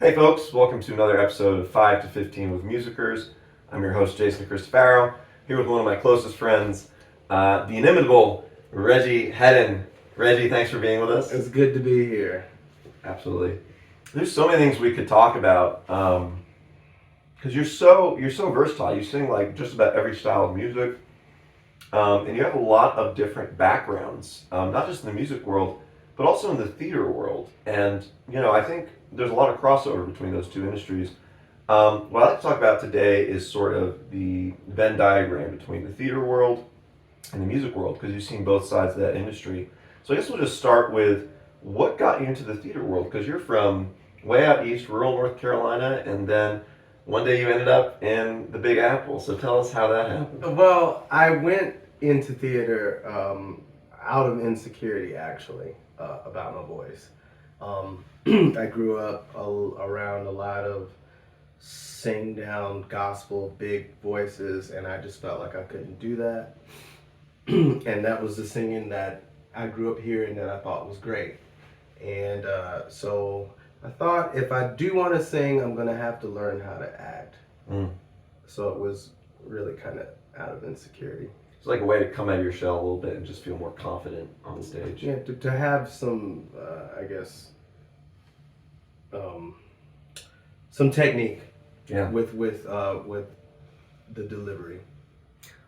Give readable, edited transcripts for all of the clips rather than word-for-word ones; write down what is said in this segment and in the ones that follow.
Hey folks, welcome to another episode of 5 to 15 with Musickers. I'm your host Jason DeCristofaro, here with one of my closest friends, the inimitable Reggie Headen. Reggie, thanks for being with us. It's good to be here. Absolutely. There's so many things we could talk about because you're so versatile. You sing like just about every style of music, and you have a lot of different backgrounds, not just in the music world, but also in the theater world. And I think there's a lot of crossover between those two industries. What I'd like to talk about today is sort of the Venn diagram between the theater world and the music world, because you've seen both sides of that industry. So I guess we'll just start with what got you into the theater world, because you're from way out east, rural North Carolina, and then one day you ended up in the Big Apple. So tell us how that happened. Well, I went into theater out of insecurity, actually, about my voice. I grew up around a lot of sing down gospel, big voices, and I just felt like I couldn't do that. And that was the singing that I grew up hearing that I thought was great. And so I thought, if I do want to sing, I'm going to have to learn how to act. So it was really kind of out of insecurity. It's like a way to come out of your shell a little bit and just feel more confident on stage. Yeah, to have some, some technique. Yeah. With the delivery.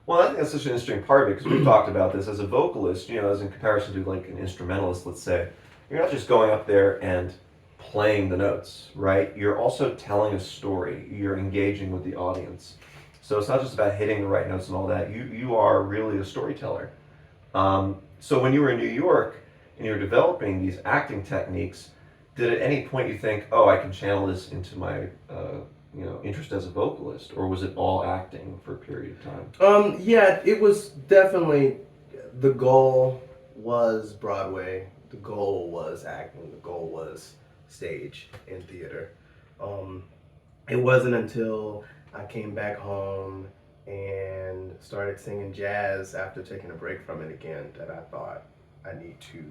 Well, I think that's such an interesting part of it, because we've talked about this as a vocalist, as in comparison to like an instrumentalist, let's say. You're not just going up there and playing the notes, right? You're also telling a story. You're engaging with the audience. So it's not just about hitting the right notes and all that. You are really a storyteller. So when you were in New York and you were developing these acting techniques, did at any point you think, oh, I can channel this into my interest as a vocalist, or was it all acting for a period of time? Yeah, it was definitely, the goal was Broadway, the goal was acting, the goal was stage and theater. It wasn't until I came back home and started singing jazz after taking a break from it again that I thought I need to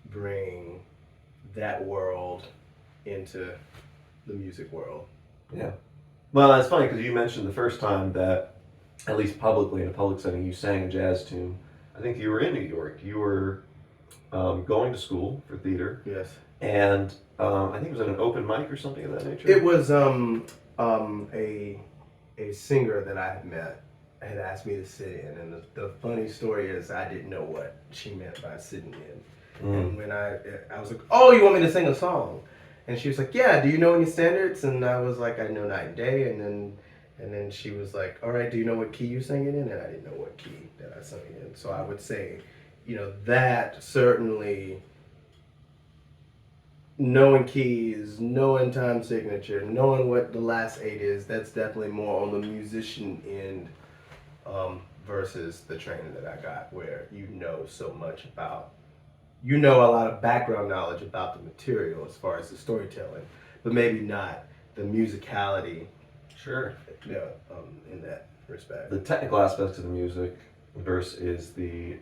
bring that world into the music world. Yeah. Well, that's funny, because you mentioned the first time that, at least publicly, in a public setting, you sang a jazz tune. I think you were in New York. You were going to school for theater. Yes. And I think it was at an open mic or something of that nature. It was a singer that I had met had asked me to sit in, and the funny story is I didn't know what she meant by sitting in. And when I was like, oh, you want me to sing a song? And she was like, yeah, do you know any standards? And I was like, I know Night and Day. And then she was like, all right, do you know what key you sang it in? And I didn't know what key that I sang it in. So I would say, that certainly, knowing keys, knowing time signature, knowing what the last 8 is, that's definitely more on the musician end versus the training that I got, where so much about, a lot of background knowledge about the material as far as the storytelling, but maybe not the musicality. Sure. In that respect. The technical aspects of the music versus the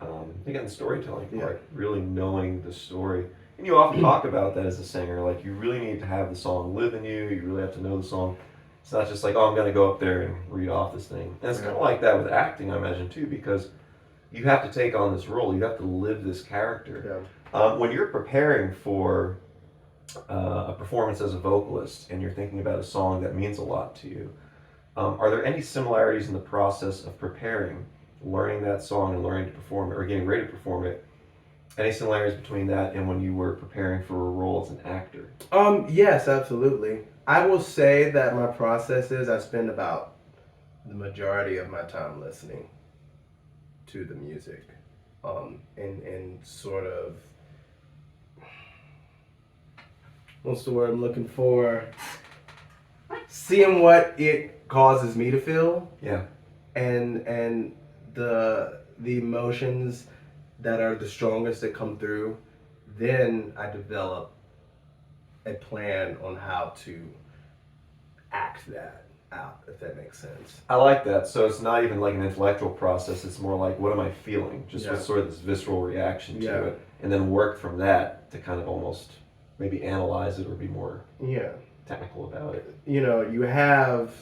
storytelling part, really knowing the story. And you often talk about that as a singer, like you really need to have the song live in you, you really have to know the song. It's not just like, oh, I'm going to go up there and read off this thing. And it's kind of like that with acting, I imagine, too, because you have to take on this role, you have to live this character. Yeah. When you're preparing for a performance as a vocalist and you're thinking about a song that means a lot to you, are there any similarities in the process of preparing, learning that song and learning to perform it, or getting ready to perform it? Any similarities between that and when you were preparing for a role as an actor? Yes, absolutely. I will say that my process is I spend about the majority of my time listening to the music, and sort of, what's the word I'm looking for? Seeing what it causes me to feel. Yeah. And the emotions that are the strongest that come through, then I develop a plan on how to act that out, if that makes sense. I like that. So it's not even like an intellectual process. It's more like, what am I feeling? Just with sort of this visceral reaction to it. And then work from that to kind of almost maybe analyze it or be more technical about it. You know, you have,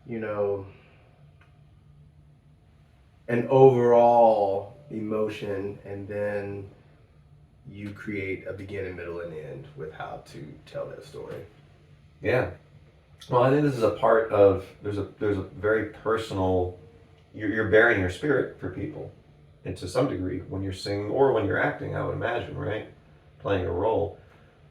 you know, an overall emotion, and then you create a beginning, middle, and end with how to tell that story. Yeah. Well, I think this is a part of there's a very personal. You're bearing your spirit for people, and to some degree, when you're singing or when you're acting, I would imagine, right, playing a role.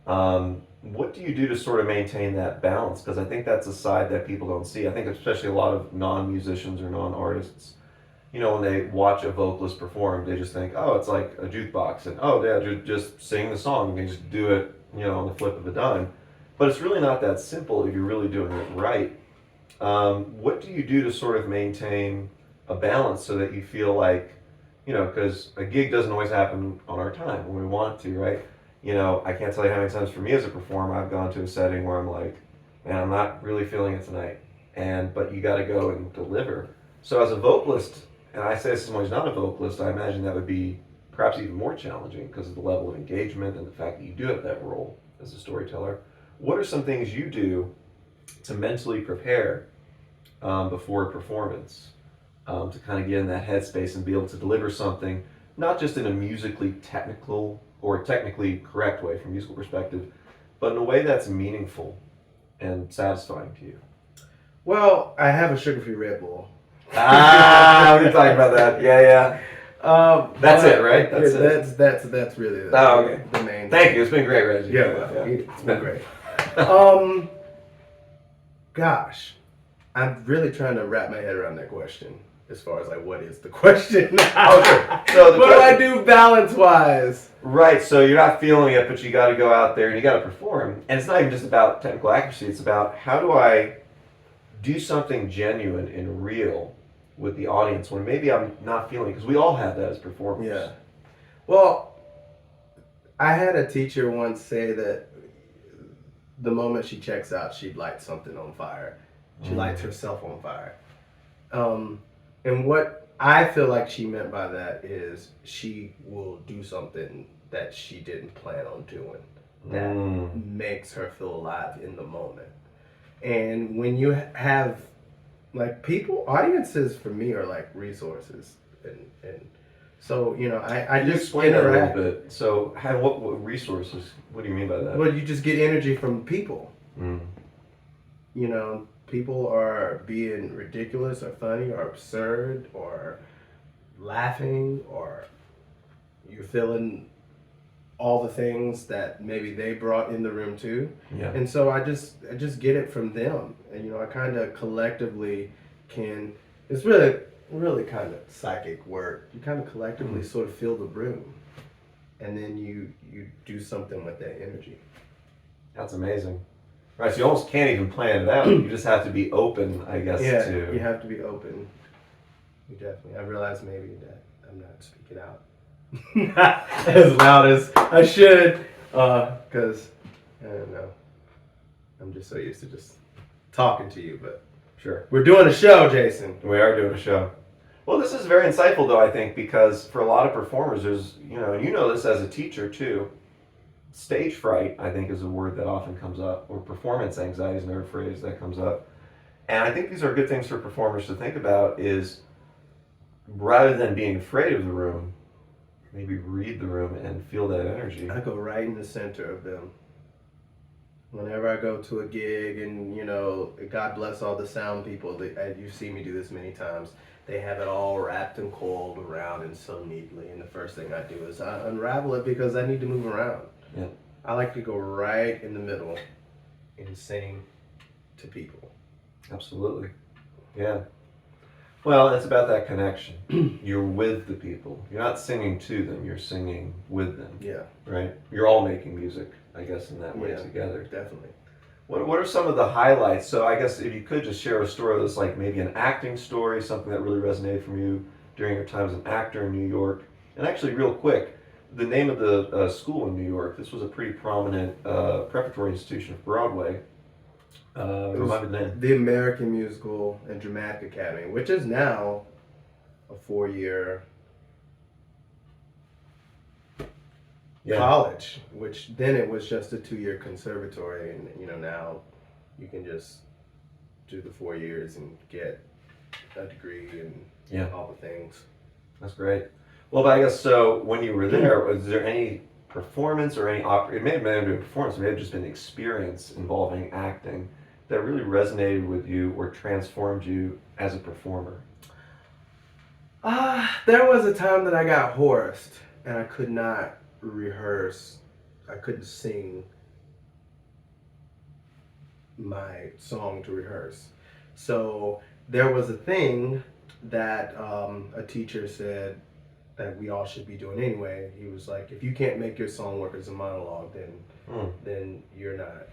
What do you do to sort of maintain that balance? Because I think that's a side that people don't see. I think especially a lot of non-musicians or non-artists, you know, when they watch a vocalist perform, they just think, oh, it's like a jukebox, and oh, yeah, just sing the song, and you just do it, you know, on the flip of a dime. But it's really not that simple if you're really doing it right. What do you do to sort of maintain a balance so that you feel like, you know, because a gig doesn't always happen on our time when we want it to, right? You know, I can't tell you how many times for me as a performer I've gone to a setting where I'm like, man, I'm not really feeling it tonight, but you got to go and deliver. So as a vocalist, and I say this as someone who's not a vocalist, I imagine that would be perhaps even more challenging because of the level of engagement and the fact that you do have that role as a storyteller. What are some things you do to mentally prepare before a performance to kind of get in that headspace and be able to deliver something, not just in a musically technical or technically correct way from a musical perspective, but in a way that's meaningful and satisfying to you? Well, I have a sugar-free Red Bull. We can talk about that. Yeah. That's it, right? That's really okay. the main. Thank you. It's been great, Reggie. Yeah. It's been great. Gosh, I'm really trying to wrap my head around that question. As far as like, what is the question? Okay. So what do I do balance-wise? Right. So you're not feeling it, but you got to go out there and you got to perform. And it's not even just about technical accuracy. It's about how do I do something genuine and real with the audience when maybe I'm not feeling it, because we all have that as performers. Yeah. Well, I had a teacher once say that the moment she checks out, she'd light something on fire. She lights herself on fire. And what I feel like she meant by that is she will do something that she didn't plan on doing that makes her feel alive in the moment. And when you have, like, audiences for me are like resources, and so, you know, I just explain that a little bit. So, what resources? What do you mean by that? Well, you just get energy from people. You know, people are being ridiculous or funny or absurd or laughing, or you're feeling all the things that maybe they brought in the room too. Yeah. And so I just get it from them. And, you know, I kind of collectively it's really kind of psychic work. You kind of collectively sort of fill the room, and then you do something with that energy. That's amazing. Right, so you almost can't even plan it out. You just have to be open, I guess. Yeah, you have to be open. You definitely. I realize maybe that I'm not speaking out as loud as I should, because I don't know. I'm just so used to just talking to you, but sure. We're doing a show, Jason. We are doing a show. Well, this is very insightful, though, I think, because for a lot of performers, there's, you know this as a teacher, too. Stage fright, I think, is a word that often comes up, or performance anxiety is another phrase that comes up. And I think these are good things for performers to think about is, rather than being afraid of the room, maybe read the room and feel that energy. I go right in the center of them. Whenever I go to a gig, and, you know, God bless all the sound people, you've seen me do this many times, they have it all wrapped and coiled around and so neatly, and the first thing I do is I unravel it because I need to move around. Yeah. I like to go right in the middle and sing to people. Absolutely. Yeah. Well, it's about that connection. You're with the people. You're not singing to them, you're singing with them. Yeah. Right? You're all making music, I guess, in that way together. Definitely. What are some of the highlights? So I guess if you could just share a story that's like maybe an acting story, something that really resonated from you during your time as an actor in New York. And actually, real quick, the name of the school in New York, this was a pretty prominent preparatory institution of Broadway. Remind me the name. The American Musical and Dramatic Academy, which is now a 4-year college, which then it was just a 2-year conservatory, and, you know, now You can just do the 4 years and get a degree and all the things. That's great. Well, but I guess so. When you were there, was there any performance or any it may have been a performance, it may have just been experience involving acting that really resonated with you or transformed you as a performer? There was a time that I got hoarse and I could not rehearse. I couldn't sing my song to rehearse. So there was a thing that a teacher said that we all should be doing anyway. He was like, if you can't make your song work as a monologue, then you're not.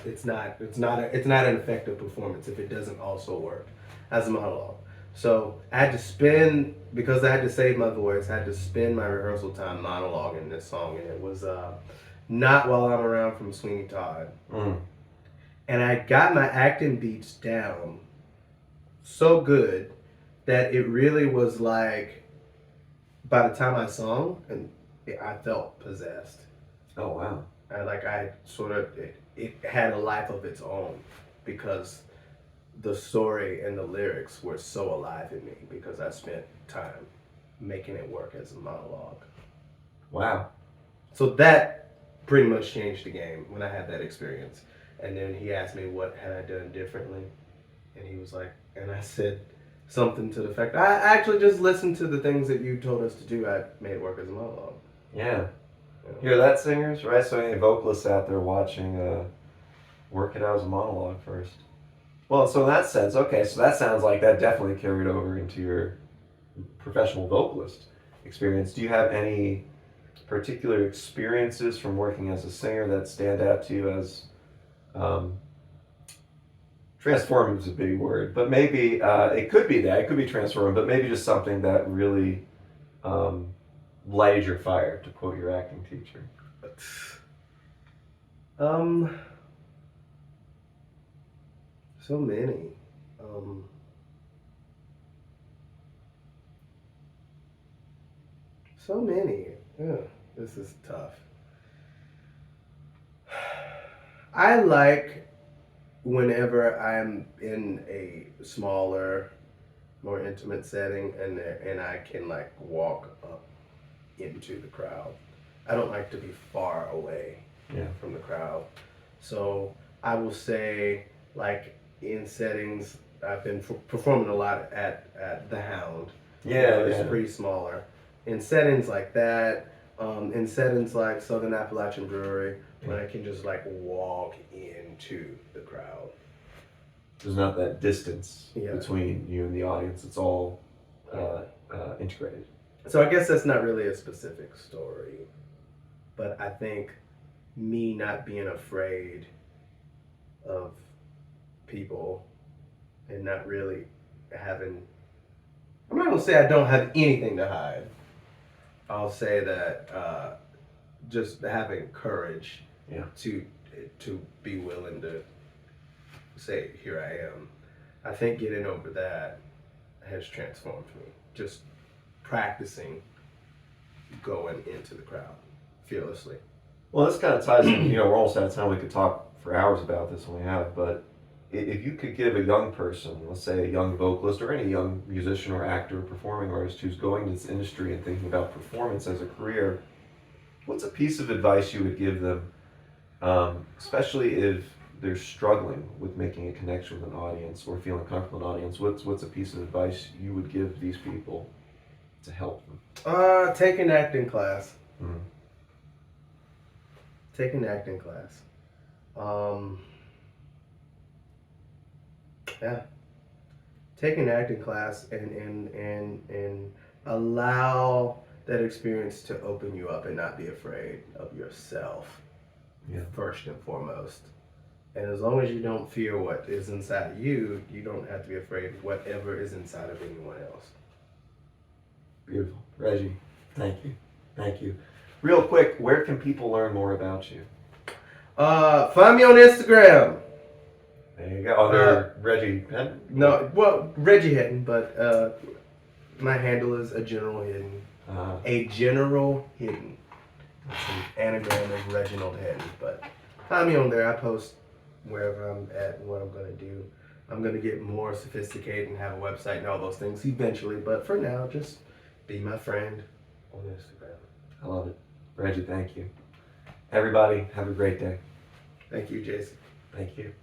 It's not an effective performance if it doesn't also work as a monologue. So I had to spend, because I had to save my voice, I had to spend my rehearsal time monologuing this song, and it was Not While I'm Around from Sweeney Todd. And I got my acting beats down so good that it really was like, by the time I sung, and I felt possessed. Oh, wow. It had a life of its own because the story and the lyrics were so alive in me because I spent time making it work as a monologue. Wow. So that pretty much changed the game when I had that experience. And then he asked me what had I done differently. And he was like, and I said something to the effect, I actually just listened to the things that you told us to do. I made it work as a monologue. Yeah. Hear that, singers? Right? So any vocalists out there watching, work it out as a monologue first. Well, so in that sense, okay, so that sounds like that definitely carried over into your professional vocalist experience. Do you have any particular experiences from working as a singer that stand out to you as transformative is a big word, but maybe it could be that. It could be transformative, but maybe just something that really lighted your fire, to quote your acting teacher. So many. So many. Yeah, this is tough. I like whenever I'm in a smaller, more intimate setting and I can like walk up into the crowd. I don't like to be far away from the crowd. So I will say, like, in settings, I've been performing a lot at the Hound. It's pretty smaller. In settings like that, in settings like Southern Appalachian Brewery, when I can just like walk into the crowd. There's not that distance between you and the audience. It's all integrated. So I guess that's not really a specific story, but I think me not being afraid of people and not really having, I'm not gonna say I don't have anything to hide. I'll say that just having courage to be willing to say, here I am. I think getting over that has transformed me. Just practicing going into the crowd fearlessly. Well, this kind of ties in, we're almost out of time. We could talk for hours about this, and we have, but if you could give a young person, let's say a young vocalist or any young musician or actor or performing artist who's going to this industry and thinking about performance as a career, what's a piece of advice you would give them, especially if they're struggling with making a connection with an audience or feeling comfortable in an audience? What's a piece of advice you would give these people to help them? Take an acting class. Mm-hmm. Take an acting class. Take an acting class and allow that experience to open you up and not be afraid of yourself. First and foremost. And as long as you don't fear what is inside you, you don't have to be afraid of whatever is inside of anyone else. Beautiful. Reggie, thank you. Thank you. Real quick, where can people learn more about you? Find me on Instagram. There you go. Under Reggie Headen? No, well, Reggie Headen, but my handle is a General Headen. A General Headen. It's an anagram of Reginald Headen, but find me on there. I post wherever I'm at and what I'm going to do. I'm going to get more sophisticated and have a website and all those things eventually. But for now, just be my friend on Instagram. I love it. Reggie, thank you. Everybody, have a great day. Thank you, Jason. Thank you.